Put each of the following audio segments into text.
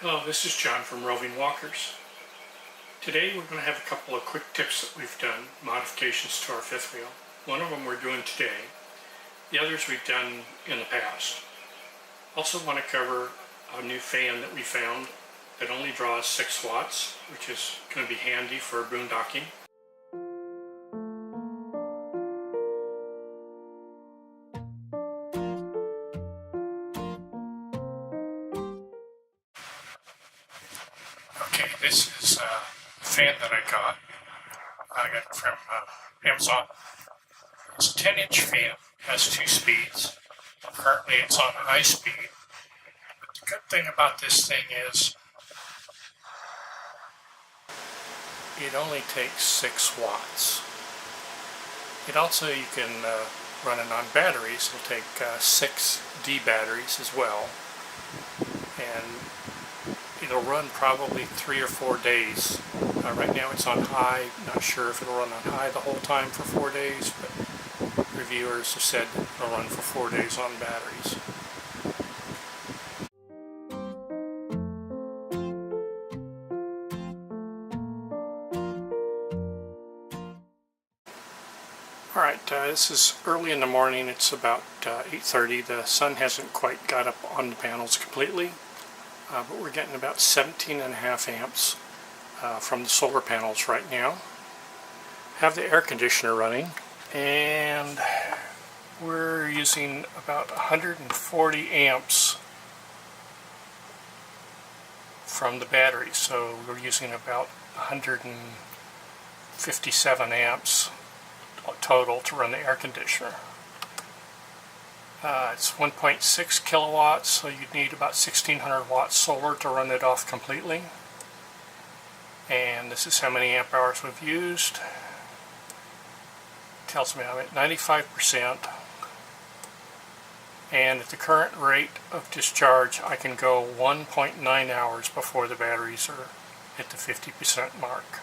Hello, this is John from Roving Walkers. Today we're going to have a couple of quick tips that we've done, modifications to our fifth wheel. One of them we're doing today, the others we've done in the past. Also want to cover a new fan that we found that only draws 6 watts, which is going to be handy for boondocking. Okay, this is a fan that I got. I got it from Amazon. It's a 10-inch fan, has 2 speeds. Currently it's on high speed. But the good thing about this thing is it only takes 6 watts. It also, you can run it on batteries. It'll take 6 D batteries as well. And it'll run probably 3 or 4 days. Right now it's on high. Not sure if it'll run on high the whole time for 4 days, but reviewers have said it'll run for 4 days on batteries. Alright, this is early in the morning. It's about 8:30. The sun hasn't quite got up on the panels completely, but we're getting about 17.5 amps from the solar panels right now. Have the air conditioner running, and we're using about 140 amps from the battery, so we're using about 157 amps total to run the air conditioner. It's 1.6 kilowatts, so you'd need about 1600 watts solar to run it off completely. And this is how many amp hours we've used. It tells me I'm at 95%. And at the current rate of discharge, I can go 1.9 hours before the batteries are at the 50% mark.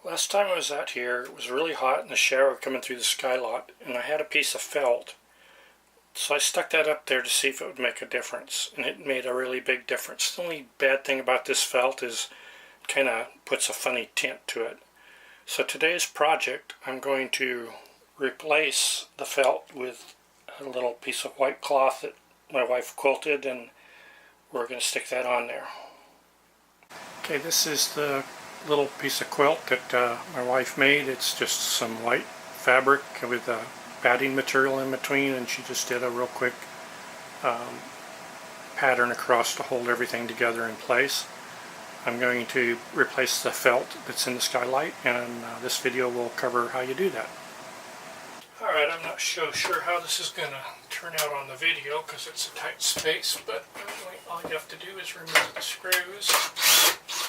Last time I was out here, it was really hot in the shower coming through the skylight, and I had a piece of felt. So I stuck that up there to see if it would make a difference, and it made a really big difference. The only bad thing about this felt is it kind of puts a funny tint to it. So today's project, I'm going to replace the felt with a little piece of white cloth that my wife quilted, and we're going to stick that on there. Okay, this is the little piece of quilt that my wife made. It's just some white fabric with a batting material in between, and she just did a real quick pattern across to hold everything together in place. I'm going to replace the felt that's in the skylight, and this video will cover how you do that. Alright, I'm not so sure how this is going to turn out on the video because it's a tight space, but all you have to do is remove the screws.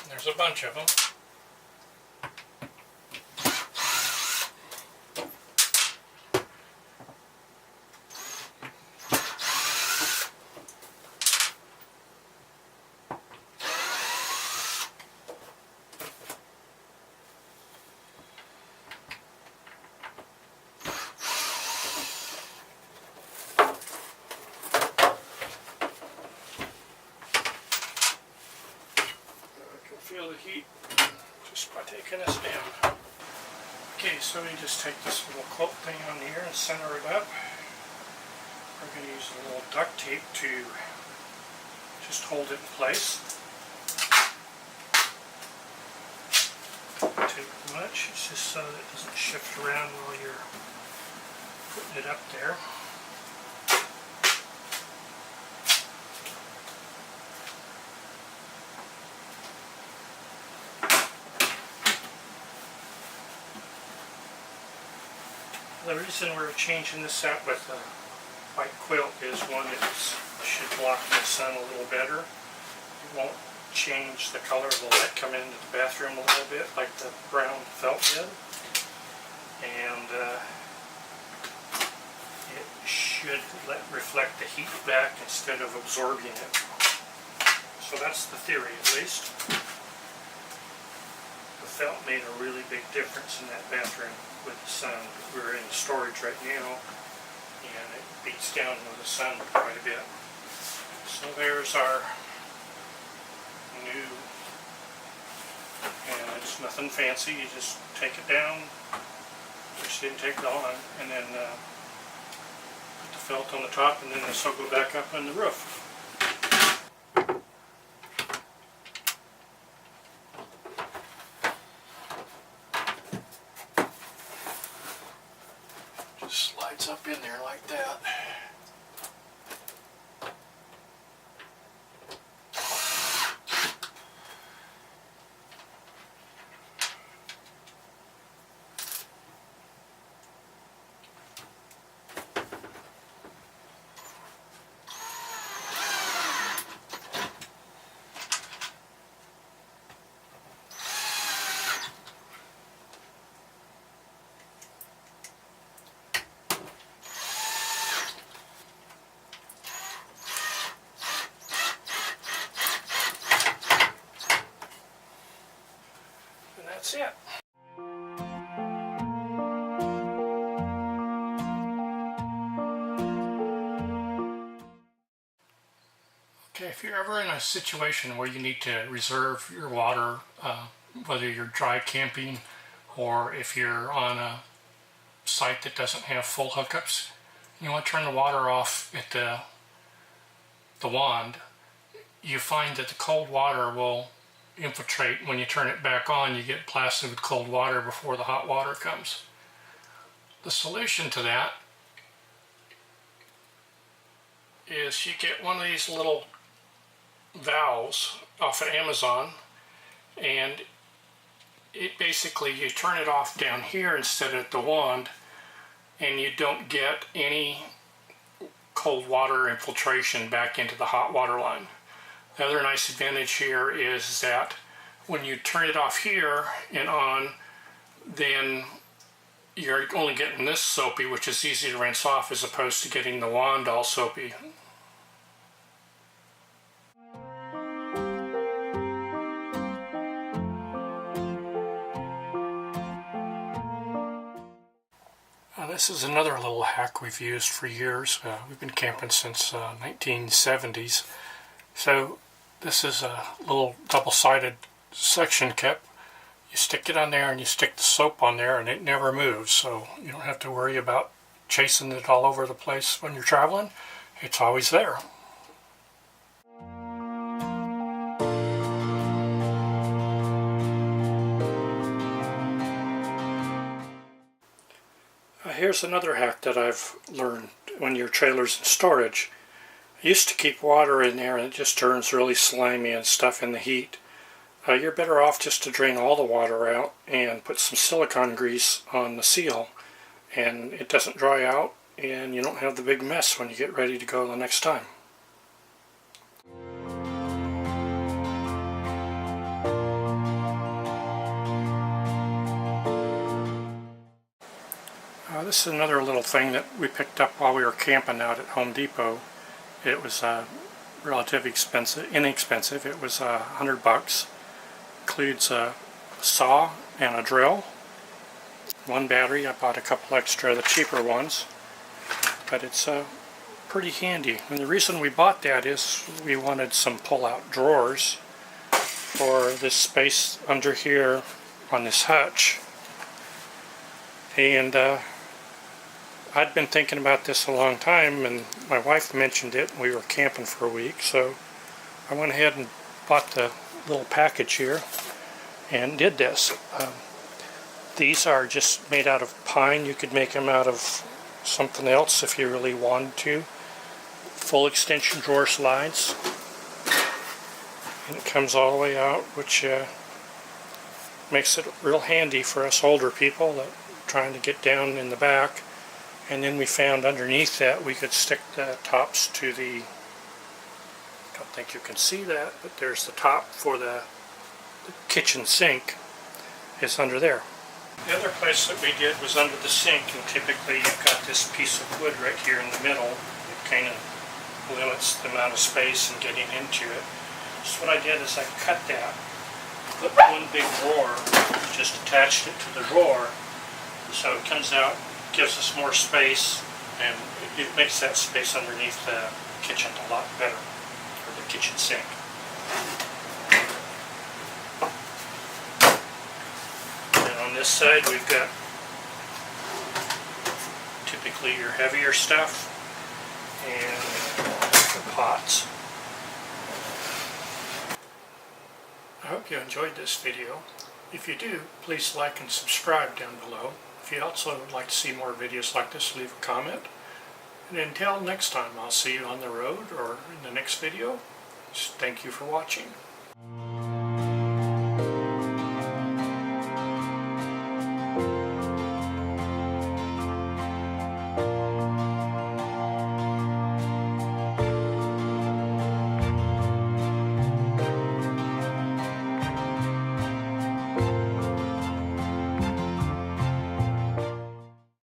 There's a bunch of them. Feel the heat just by taking this down. Okay, so we just take this little quilt thing on here and center it up. We're going to use a little duct tape to just hold it in place. Don't take much, it's just so that it doesn't shift around while you're putting it up there. The reason we're changing this out with a white quilt is one, it should block the sun a little better. It won't change the color of the light coming into the bathroom a little bit like the brown felt did. And it should reflect the heat back instead of absorbing it. So that's the theory, at least. The felt made a really big difference in that bathroom with the sun. We're in storage right now, and it beats down with the sun quite a bit. So there's our new, and it's nothing fancy. You just take it down, which didn't take long, and then put the felt on the top, and then this will go back up on the roof. Just slides up in there like that. That's it. Okay, if you're ever in a situation where you need to reserve your water, whether you're dry camping or if you're on a site that doesn't have full hookups, you want to turn the water off at the wand, you find that the cold water will infiltrate. When you turn it back on, you get blasted with cold water before the hot water comes. The solution to that is you get one of these little valves off of Amazon, and it basically, you turn it off down here instead of at the wand, and you don't get any cold water infiltration back into the hot water line. The other nice advantage here is that when you turn it off here and on, then you're only getting this soapy, which is easy to rinse off, as opposed to getting the wand all soapy. This is another little hack we've used for years. We've been camping since 1970s. So this is a little double-sided suction cup. You stick it on there and you stick the soap on there, and it never moves, so you don't have to worry about chasing it all over the place when you're traveling. It's always there. Here's another hack that I've learned when your trailer's in storage. I used to keep water in there and it just turns really slimy and stuff in the heat. You're better off just to drain all the water out and put some silicone grease on the seal, and it doesn't dry out and you don't have the big mess when you get ready to go the next time. This is another little thing that we picked up while we were camping out at Home Depot. It was relatively inexpensive. It was $100. Includes a saw and a drill. One battery. I bought a couple extra of the cheaper ones, but it's pretty handy. And the reason we bought that is we wanted some pull-out drawers for this space under here on this hutch. And I'd been thinking about this a long time, and my wife mentioned it, and we were camping for a week, so I went ahead and bought the little package here and did this. These are just made out of pine. You could make them out of something else if you really wanted to. Full extension drawer slides, and it comes all the way out, which makes it real handy for us older people that are trying to get down in the back. And then we found underneath that we could stick the tops to the, I don't think you can see that, but there's the top for the kitchen sink is under there. The other place that we did was under the sink, and typically you've got this piece of wood right here in the middle. It kind of limits the amount of space and getting into it. So what I did is I cut that put one big drawer, just attached it to the drawer, so it comes out, gives us more space, and it makes that space underneath the kitchen a lot better, or the kitchen sink. And on this side we've got typically your heavier stuff and the pots. I hope you enjoyed this video. If you do, please like and subscribe down below. If you also would like to see more videos like this, leave a comment. And until next time, I'll see you on the road or in the next video. Just thank you for watching.